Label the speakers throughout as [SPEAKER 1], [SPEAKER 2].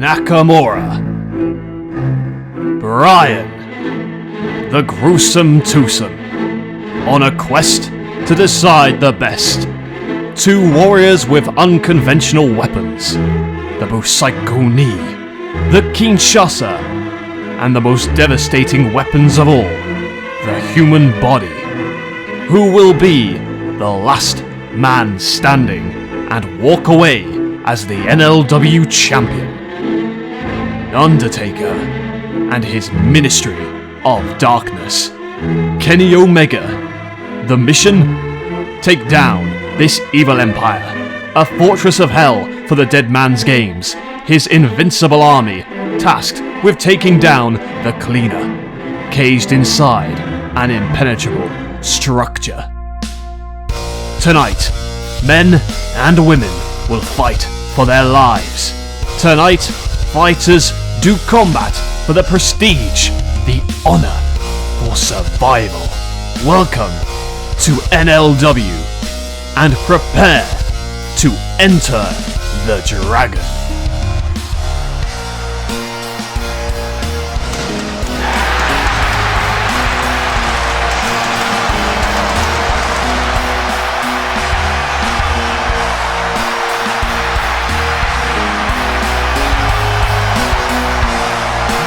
[SPEAKER 1] Nakamura, Brian, the gruesome twosome, on a quest to decide the best. Two warriors with unconventional weapons, the Busaiku Ni, the Kinshasa, and the most devastating weapons of all, the human body. Who will be the last man standing and walk away as the NLW Champion? Undertaker and his Ministry of Darkness. Kenny Omega. The mission? Take down this evil empire, a fortress of hell for the Dead Man's Games, his invincible army tasked with taking down the Cleaner, caged inside an impenetrable structure. Tonight, men and women will fight for their lives. Tonight, fighters do combat for the prestige, the honor, for survival. Welcome to NLW, and prepare to enter the Dragon.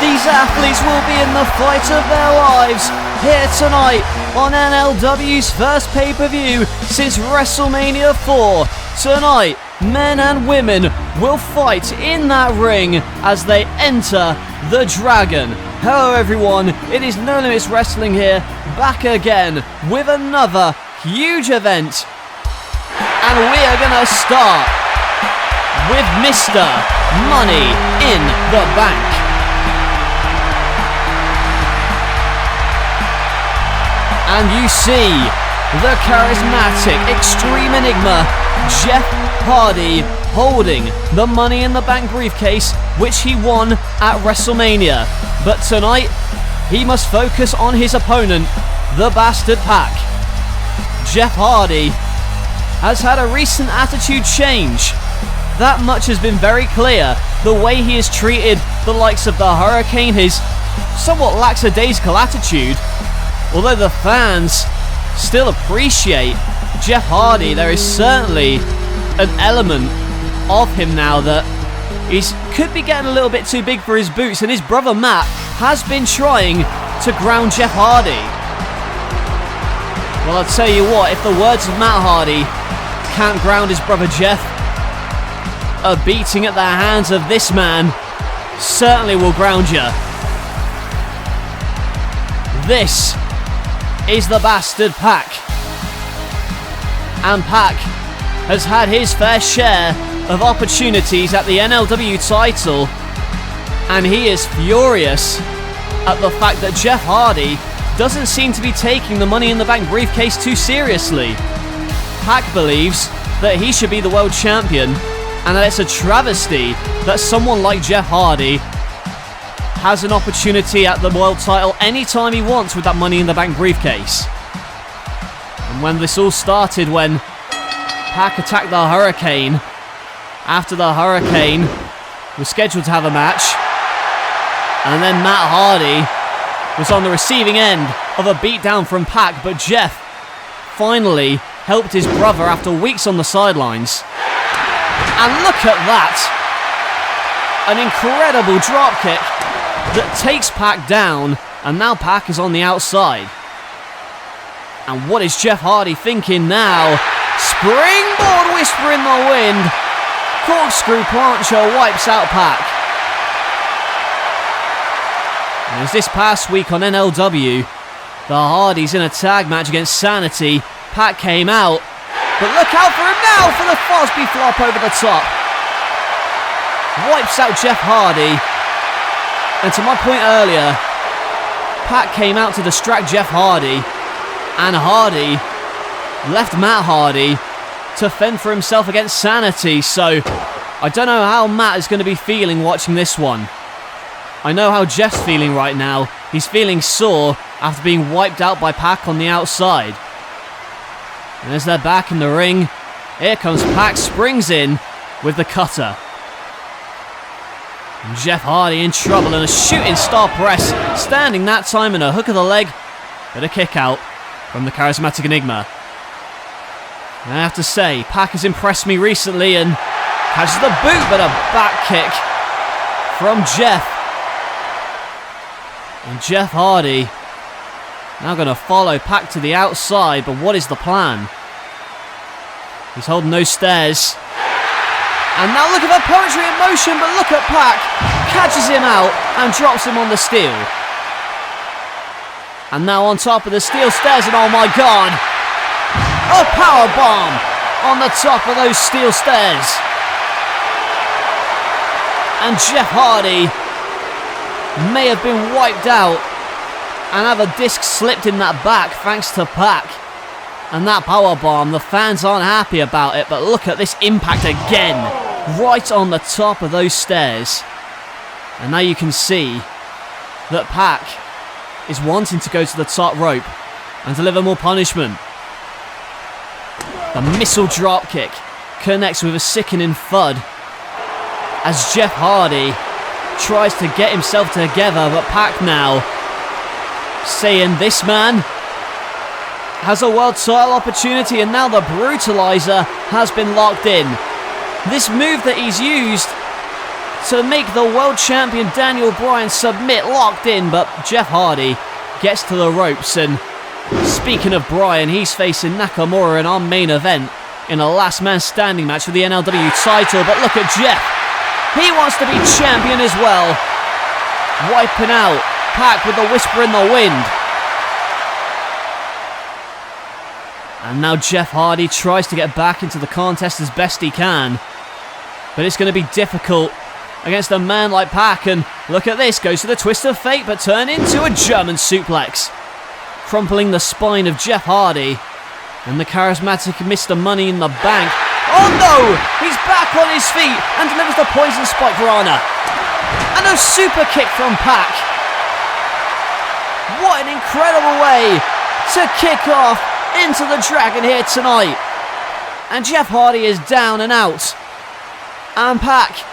[SPEAKER 2] These athletes will be in the fight of their lives here tonight on NLW's first pay-per-view since WrestleMania 4. Tonight, men and women will fight in that ring as they enter the Dragon. Hello everyone, it is No Limits Wrestling here, back again with another huge event. And we are going to start with Mr. Money in the Bank. And you see the charismatic Extreme Enigma, Jeff Hardy, holding the Money in the Bank briefcase, which he won at WrestleMania. But tonight, he must focus on his opponent, the Bastard Pacc. Jeff Hardy has had a recent attitude change. That much has been very clear. The way he has treated the likes of the Hurricane, his somewhat lackadaisical attitude. Although the fans still appreciate Jeff Hardy, there is certainly an element of him now that could be getting a little bit too big for his boots, and his brother Matt has been trying to ground Jeff Hardy. Well, I'll tell you what, if the words of Matt Hardy can't ground his brother Jeff, a beating at the hands of this man certainly will ground you. This is the Bastard Pacc. And Pacc has had his fair share of opportunities at the NLW title, and he is furious at the fact that Jeff Hardy doesn't seem to be taking the Money in the Bank briefcase too seriously. Pacc believes that he should be the world champion, and that it's a travesty that someone like Jeff Hardy has an opportunity at the world title anytime he wants with that Money in the Bank briefcase. And when this all started, when Pacc attacked the Hurricane, after the Hurricane was scheduled to have a match, and then Matt Hardy was on the receiving end of a beatdown from Pacc, but Jeff finally helped his brother after weeks on the sidelines. And look at that! An incredible dropkick that takes Pacc down, and now Pacc is on the outside. And what is Jeff Hardy thinking now? Springboard whisper in the wind. Corkscrew plancher wipes out Pacc. And as this past week on NLW, the Hardys in a tag match against Sanity, Pacc came out, but look out for him now for the Fosby flop over the top. Wipes out Jeff Hardy. And to my point earlier, Pacc came out to distract Jeff Hardy, and Hardy left Matt Hardy to fend for himself against Sanity. So I don't know how Matt is going to be feeling watching this one. I know how Jeff's feeling right now. He's feeling sore after being wiped out by Pacc on the outside. And as they're back in the ring, here comes Pacc, springs in with the cutter. And Jeff Hardy in trouble and a shooting star press, standing that time and a hook of the leg, but a kick out from the charismatic Enigma. And I have to say, Pacc has impressed me recently and catches the boot, but a back kick from Jeff. And Jeff Hardy now going to follow Pacc to the outside, but what is the plan? He's holding those stairs. And now look at the poetry in motion, but look at Pacc. Catches him out and drops him on the steel. And now on top of the steel stairs, and oh my god, a power bomb on the top of those steel stairs. And Jeff Hardy may have been wiped out and have a disc slipped in that back thanks to Pacc. And that powerbomb, the fans aren't happy about it, but look at this impact again, right on the top of those stairs. And now you can see that Pacc is wanting to go to the top rope and deliver more punishment. The missile dropkick connects with a sickening thud as Jeff Hardy tries to get himself together, but Pacc now saying this man has a world title opportunity, and now the brutalizer has been locked in. This move that he's used to make the world champion Daniel Bryan submit, locked in, but Jeff Hardy gets to the ropes. And speaking of Bryan, he's facing Nakamura in our main event in a last man standing match for the NLW title, but look at Jeff. He wants to be champion as well. Wiping out Pacc with the whisper in the wind. And now Jeff Hardy tries to get back into the contest as best he can. But it's going to be difficult against a man like Pacc. And look at this, goes to the twist of fate, but turned into a German suplex, crumpling the spine of Jeff Hardy. And the charismatic Mr. Money in the Bank. Oh no! He's back on his feet and delivers the poison spike rana. And a super kick from Pacc. What an incredible way to kick off into the Dragon here tonight. And Jeff Hardy is down and out. And Pacc,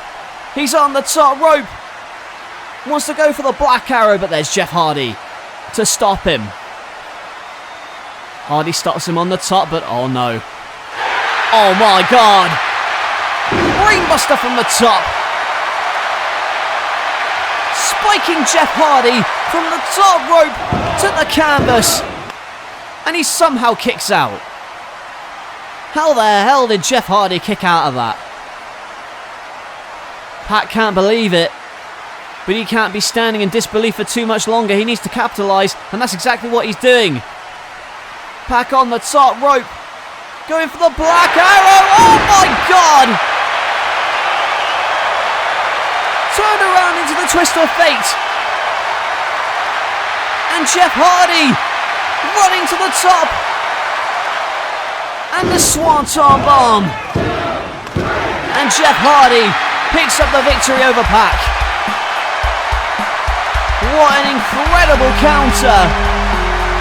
[SPEAKER 2] he's on the top rope. Wants to go for the black arrow, but there's Jeff Hardy to stop him. Hardy stops him on the top, but oh no. Oh my god. Brainbuster from the top. Spiking Jeff Hardy from the top rope to the canvas. And he somehow kicks out. How the hell did Jeff Hardy kick out of that? Pacc can't believe it. But he can't be standing in disbelief for too much longer. He needs to capitalise, and that's exactly what he's doing. Pacc on the top rope. Going for the black arrow. Oh my god! Turned around into the twist of fate. And Jeff Hardy running to the top. And the Swanton Bomb. And Jeff Hardy picks up the victory over Pacc. What an incredible counter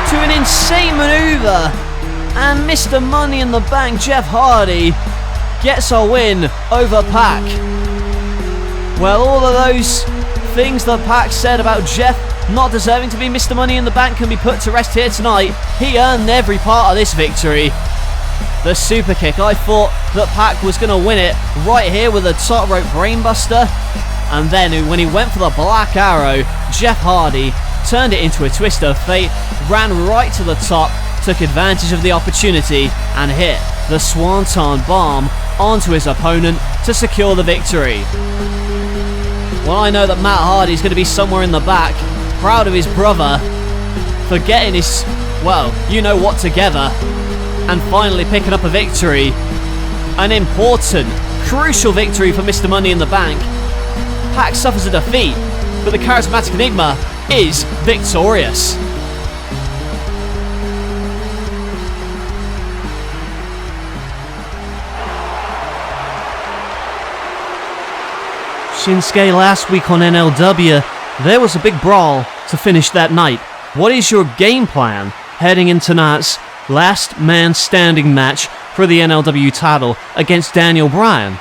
[SPEAKER 2] to an insane maneuver. And Mr. Money in the Bank, Jeff Hardy, gets a win over Pacc. Well, all of those things that Pacc said about Jeff not deserving to be Mr. Money in the Bank can be put to rest here tonight. He earned every part of this victory. The super kick, I thought that Pacc was going to win it right here with a top rope brainbuster. And then when he went for the black arrow, Jeff Hardy turned it into a twist of fate, ran right to the top, took advantage of the opportunity and hit the Swanton Bomb onto his opponent to secure the victory. Well, I know that Matt Hardy's going to be somewhere in the back, proud of his brother for getting his, well, you know what together, and finally picking up a victory. An important, crucial victory for Mr. Money in the Bank. Pacc suffers a defeat, but the charismatic Enigma is victorious. Shinsuke, last week on NLW, there was a big brawl to finish that night. What is your game plan heading into tonight's last man standing match for the NLW title against Daniel Bryan?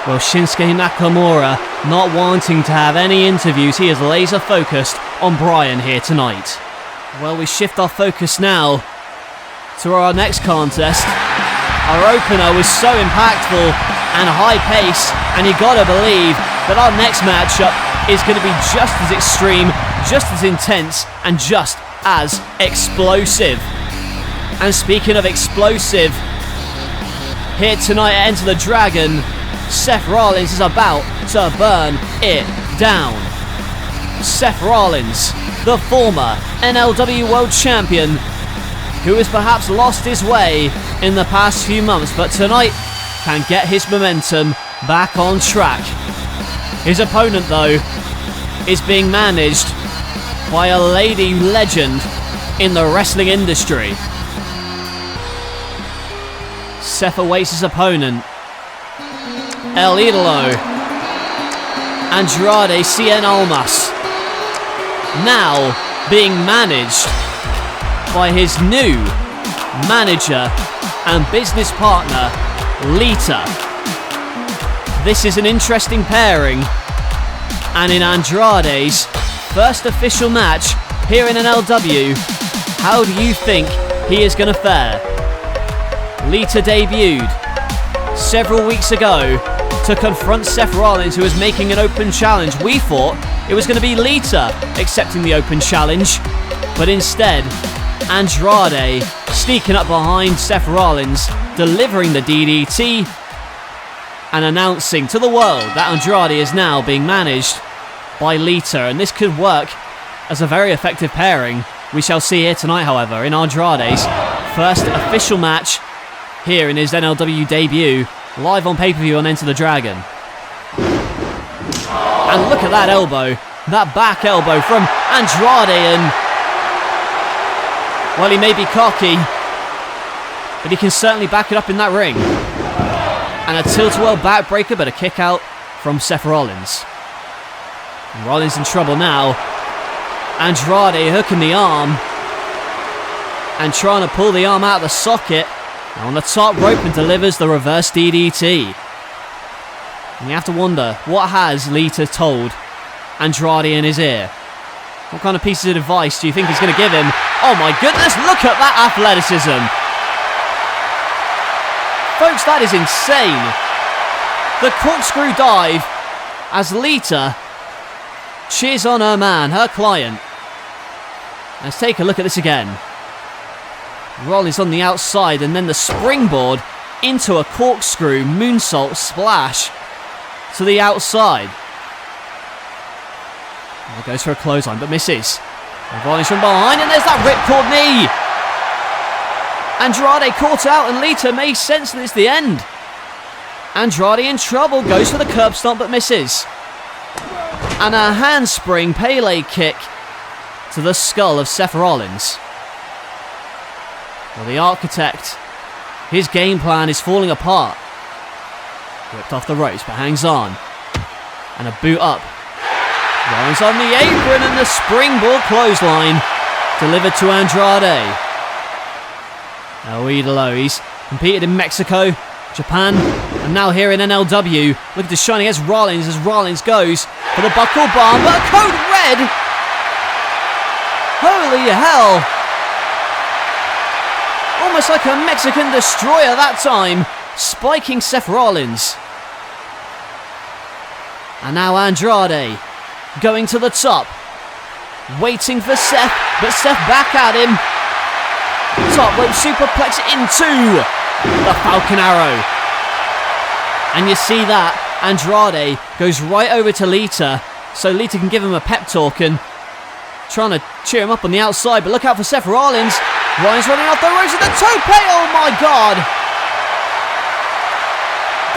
[SPEAKER 2] Well, Shinsuke Nakamura not wanting to have any interviews. He is laser focused on Bryan here tonight. Well, we shift our focus now to our next contest. Our opener was so impactful and high pace, and you gotta believe that our next matchup is going to be just as extreme, just as intense, and just as explosive. And speaking of explosive, here tonight at Enter the Dragon, Seth Rollins is about to burn it down. Seth Rollins, the former NLW World Champion, who has perhaps lost his way in the past few months, but tonight can get his momentum back on track. His opponent, though, is being managed by a lady legend in the wrestling industry. Seth awaits his opponent, El Idolo, Andrade Cien Almas, now being managed by his new manager and business partner, Lita. This is an interesting pairing, and in Andrade's first official match here in NLW, how do you think he is going to fare? Lita debuted several weeks ago to confront Seth Rollins, who was making an open challenge. We thought it was going to be Lita accepting the open challenge, but instead Andrade sneaking up behind Seth Rollins, delivering the DDT and announcing to the world that Andrade is now being managed by Lita, and this could work as a very effective pairing. We shall see here tonight, however, in Andrade's first official match here in his NLW debut, live on pay-per-view on Enter the Dragon. And look at that elbow, that back elbow from Andrade, and well, he may be cocky, but he can certainly back it up in that ring. And a tilt-a-whirl backbreaker, but a kick out from Seth Rollins. And Rollins in trouble now. Andrade hooking the arm and trying to pull the arm out of the socket. On the top rope, and delivers the reverse DDT. And you have to wonder, what has Lita told Andrade in his ear? What kind of pieces of advice do you think he's going to give him? Oh my goodness, look at that athleticism! Folks, that is insane! The corkscrew dive as Lita cheers on her man, her client. Let's take a look at this again. Rollins on the outside, and then the springboard into a corkscrew moonsault splash to the outside. And goes for a clothesline, but misses. And Rollins from behind, and there's that ripcord knee. Andrade caught out, and Lita makes sense that it's the end. Andrade in trouble, goes for the curb stomp, but misses. And a handspring Pele kick to the skull of Seth Rollins. Well, the Architect, his game plan is falling apart. Whipped off the ropes, but hangs on. And a boot up. Rollins on the apron, and the springboard clothesline delivered to Andrade. El Idolo, he's competed in Mexico, Japan, and now here in NLW. Look at the shine against Rollins as Rollins goes for the buckle bomb, but code red! Holy hell! Almost like a Mexican destroyer that time, spiking Seth Rollins. And now Andrade going to the top, waiting for Seth, but Seth back at him. Top rope superplex into the Falcon Arrow. And you see that Andrade goes right over to Lita, so Lita can give him a pep talk and trying to cheer him up on the outside, but look out for Seth Rollins. Rollins running off the ropes with the tope, oh my god!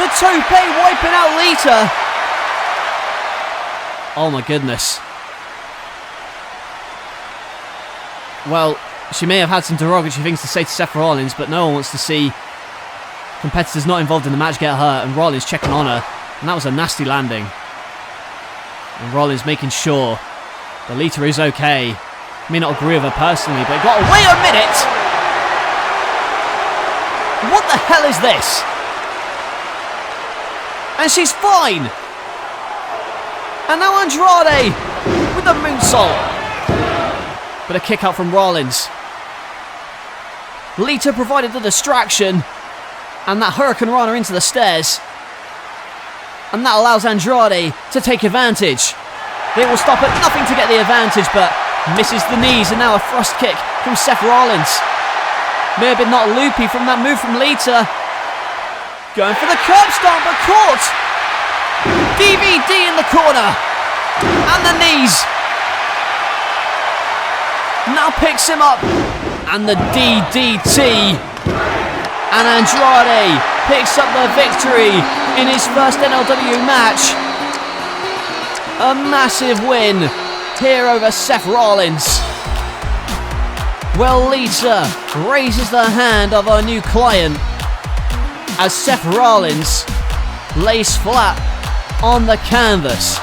[SPEAKER 2] The tope wiping out Lita. Oh my goodness. Well, she may have had some derogatory things to say to Seth Rollins, but no one wants to see competitors not involved in the match get hurt, and Rollins checking on her, and that was a nasty landing. And Rollins making sure that Lita is okay. May not agree with her personally, but wait a minute! What the hell is this? And she's fine. And now Andrade with the moonsault. But a kick out from Rollins. Lita provided the distraction. And that Hurricane Rana into the stairs. And that allows Andrade to take advantage. They will stop at nothing to get the advantage, but misses the knees. And now a thrust kick from Seth Rollins. May have been not loopy from that move from Lita. Going for the curb stomp, but caught. DVD in the corner. And the knees. Now picks him up. And the DDT. And Andrade picks up the victory in his first NLW match. A massive win here over Seth Rollins. Well, Lita raises the hand of her new client as Seth Rollins lays flat on the canvas.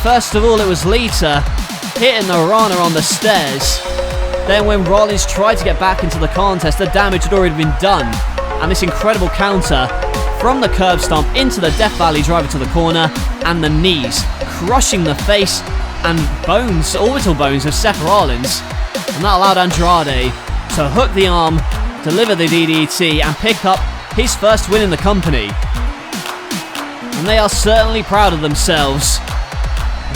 [SPEAKER 2] First of all, it was Lita hitting the Rana on the stairs. Then when Rollins tried to get back into the contest, the damage had already been done. And this incredible counter from the curb stomp into the Death Valley driver to the corner, and the knees crushing the face and bones, orbital bones of Seth Rollins. And that allowed Andrade to hook the arm, deliver the DDT, and pick up his first win in the company. And they are certainly proud of themselves.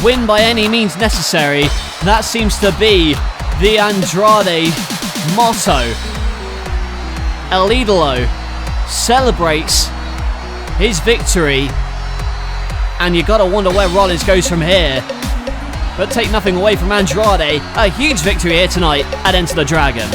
[SPEAKER 2] Win by any means necessary. That seems to be the Andrade motto. El Idolo celebrates his victory, and you gotta wonder where Rollins goes from here. But take nothing away from Andrade, a huge victory here tonight at Enter the Dragon.